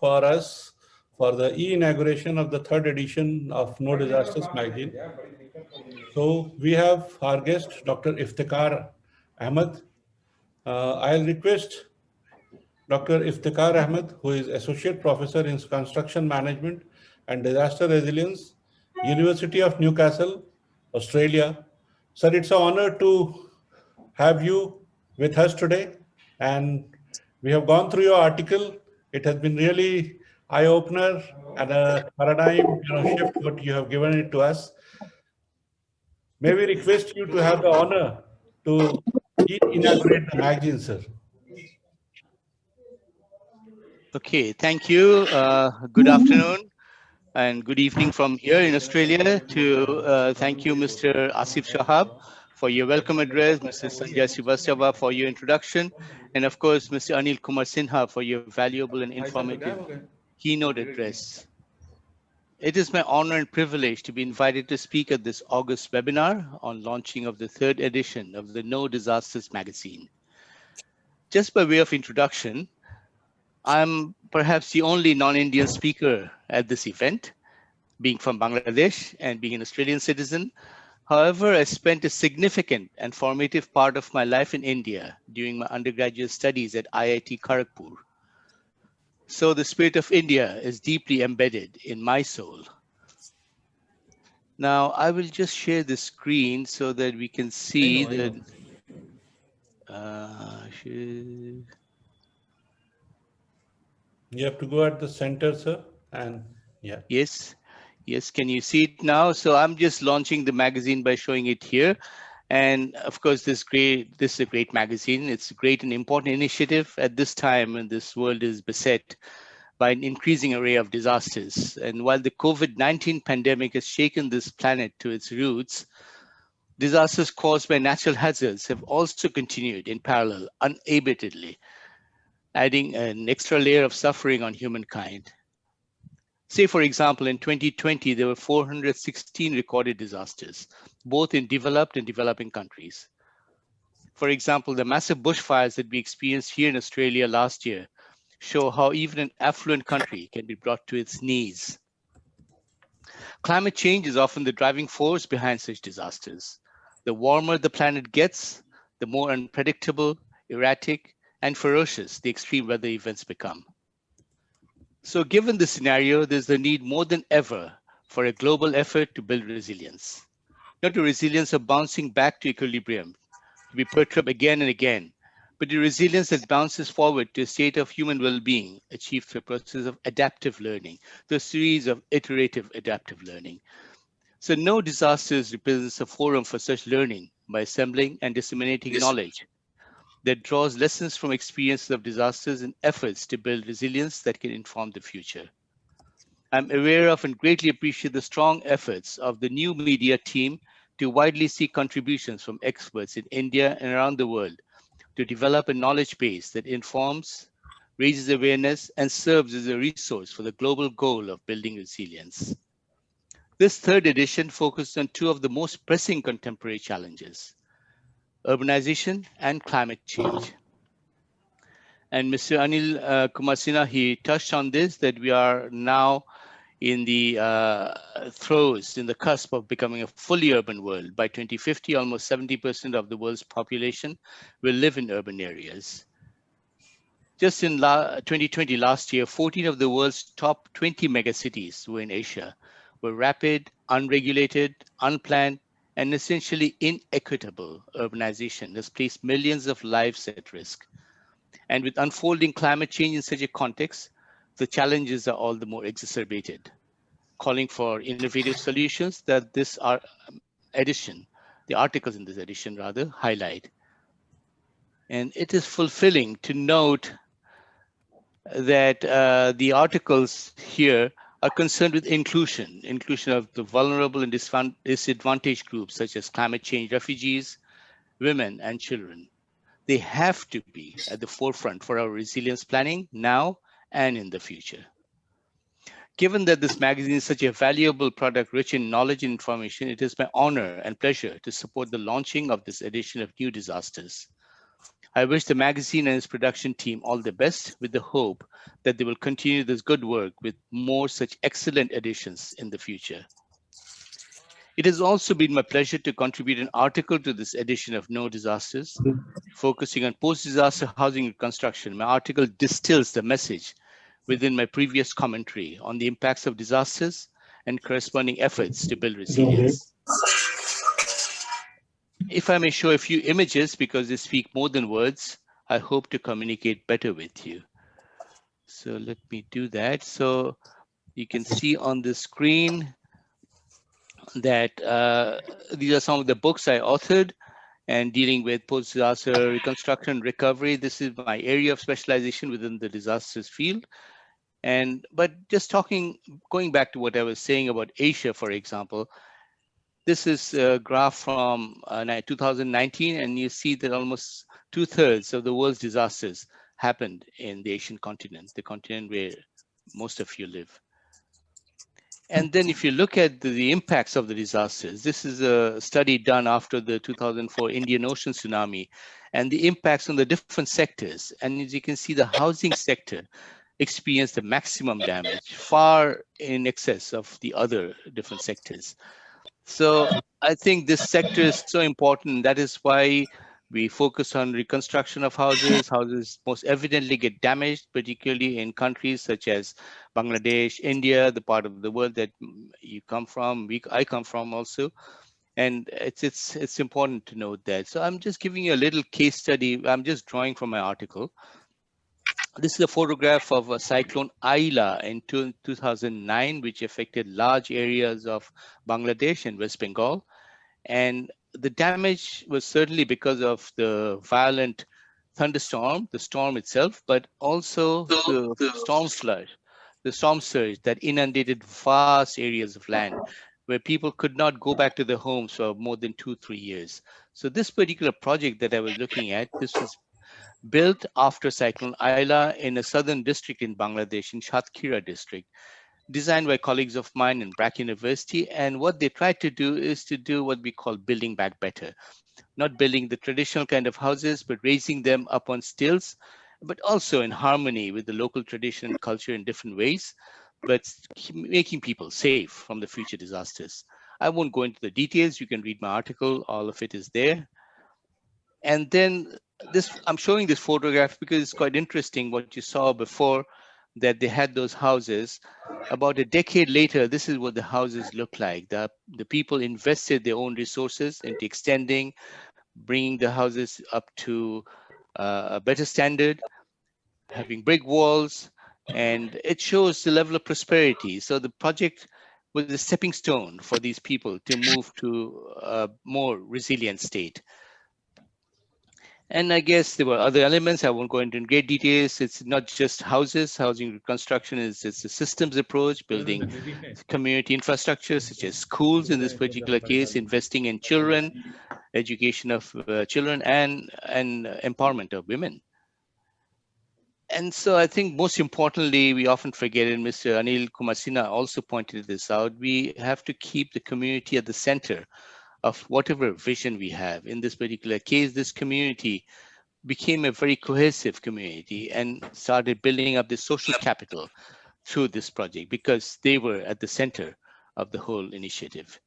for us for the e-inauguration of the third edition of No Disasters magazine. So we have our guest, Dr. Iftikhar Ahmed. I'll request Dr. Iftikhar Ahmed, who is Associate Professor in Construction Management and Disaster Resilience, University of Newcastle, Australia. Sir, it's an honor to have you with us today. And we have gone through your article. It has been really eye-opener and a paradigm shift what you have given it to us. May we request you to have the honor to inaugurate the magazine, sir. Okay, thank you. Good afternoon and good evening from here in Australia. To thank you, Mr. Asif Shahab, for your welcome address, Mr. Sanjay Srivastava for your introduction, and of course, Mr. Anil Kumar Sinha for your valuable and informative keynote address. It is my honor and privilege to be invited to speak at this August webinar on launching of the third edition of the No Disasters magazine. Just by way of introduction, I'm perhaps the only non-Indian speaker at this event, being from Bangladesh and being an Australian citizen. However, I spent a significant and formative part of my life in India during my undergraduate studies at IIT Kharagpur. So the spirit of India is deeply embedded in my soul. Now, I will just share the screen so that we can see that. You have to go at the center, sir, and yeah. Yes, can you see it now? So I'm just launching the magazine by showing it here. And of course, this is a great magazine. It's a great and important initiative at this time when this world is beset by an increasing array of disasters. And while the COVID-19 pandemic has shaken this planet to its roots, disasters caused by natural hazards have also continued in parallel unabatedly, adding an extra layer of suffering on humankind. Say, for example, in 2020, there were 416 recorded disasters, both in developed and developing countries. For example, the massive bushfires that we experienced here in Australia last year show how even an affluent country can be brought to its knees. Climate change is often the driving force behind such disasters. The warmer the planet gets, the more unpredictable, erratic, and ferocious the extreme weather events become. So given the scenario, there's the need more than ever for a global effort to build resilience. Not the resilience of bouncing back to equilibrium, to be perturbed again and again, but the resilience that bounces forward to a state of human well-being achieved through a process of adaptive learning, through a series of iterative adaptive learning. So No Disasters represents a forum for such learning by assembling and disseminating knowledge that draws lessons from experiences of disasters and efforts to build resilience that can inform the future. I'm aware of and greatly appreciate the strong efforts of the new media team to widely seek contributions from experts in India and around the world to develop a knowledge base that informs, raises awareness, and serves as a resource for the global goal of building resilience. This third edition focused on two of the most pressing contemporary challenges: urbanization and climate change. And Mr. Anil Kumar Sinha, he touched on this, that we are now in the throes, in the cusp of becoming a fully urban world. By 2050, almost 70% of the world's population will live in urban areas. Just in 2020, last year, 14 of the world's top 20 megacities were in Asia, where rapid, unregulated, unplanned, and essentially inequitable urbanization has placed millions of lives at risk. And with unfolding climate change in such a context, the challenges are all the more exacerbated, calling for innovative solutions that this edition, the articles in this edition rather, highlight. And it is fulfilling to note that the articles here are concerned with inclusion of the vulnerable and disadvantaged groups such as climate change refugees, women, and children. They have to be at the forefront for our resilience planning now and in the future. Given that this magazine is such a valuable product rich in knowledge and information, it is my honor and pleasure to support the launching of this edition of New Disasters. I wish the magazine and its production team all the best, with the hope that they will continue this good work with more such excellent editions in the future. It has also been my pleasure to contribute an article to this edition of No Disasters, focusing on post-disaster housing reconstruction. My article distills the message within my previous commentary on the impacts of disasters and corresponding efforts to build resilience. If I may show a few images, because they speak more than words, I hope to communicate better with you. So let me do that. So you can see on the screen that these are some of the books I authored and dealing with post-disaster reconstruction recovery. This is my area of specialization within the disasters field. But just going back to what I was saying about Asia, for example, this is a graph from 2019, and you see that almost 2/3 of the world's disasters happened in the Asian continent, the continent where most of you live. And then if you look at the impacts of the disasters, this is a study done after the 2004 Indian Ocean tsunami and the impacts on the different sectors. And as you can see, the housing sector experienced the maximum damage, far in excess of the other different sectors. So I think this sector is so important. That is why we focus on reconstruction of houses. Houses most evidently get damaged, particularly in countries such as Bangladesh, India, the part of the world that you come from, I come from also. And it's important to note that. So I'm just giving you a little case study. I'm just drawing from my article. This is a photograph of a cyclone Aila in 2009, which affected large areas of Bangladesh and West Bengal. And the damage was certainly because of the violent thunderstorm, the storm itself, but also the storm flood, the storm surge that inundated vast areas of land where people could not go back to their homes for more than 2-3 years. So this particular project that I was looking at, this was built after Cyclone Aila in a southern district in Bangladesh, in Shatkhira district, designed by colleagues of mine in Brack University. And what they tried to do is to do what we call building back better, not building the traditional kind of houses, but raising them up on stilts, but also in harmony with the local tradition and culture in different ways, but making people safe from the future disasters. I won't go into the details. You can read my article. All of it is there. And then I'm showing this photograph because it's quite interesting what you saw before, that they had those houses. About a decade later, this is what the houses look like. The people invested their own resources into extending, bringing the houses up to a better standard, having brick walls, and it shows the level of prosperity. So the project was a stepping stone for these people to move to a more resilient state. And I guess there were other elements. I won't go into great details. It's not just houses. Housing reconstruction it's a systems approach, building community infrastructure such as schools in this particular case, investing in children, education of children, and empowerment of women. And so I think most importantly, we often forget, and Mr. Anil Kumar Sinha also pointed this out, we have to keep the community at the center of whatever vision we have. In this particular case, this community became a very cohesive community and started building up the social capital through this project because they were at the center of the whole initiative.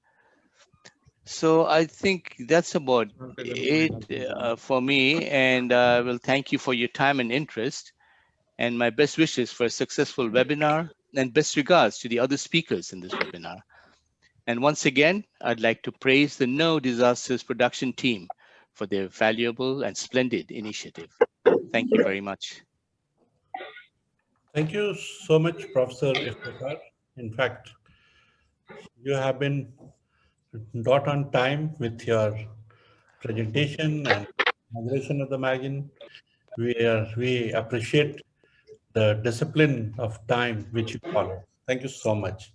So I think that's about it for me, and I will thank you for your time and interest, and my best wishes for a successful webinar, and best regards to the other speakers in this webinar. And once again, I'd like to praise the No Disasters production team for their valuable and splendid initiative. Thank you very much. Thank you so much, Professor Iftekhar. In fact, you have been dot on time with your presentation and inauguration of the magazine. We appreciate the discipline of time which you follow. Thank you so much.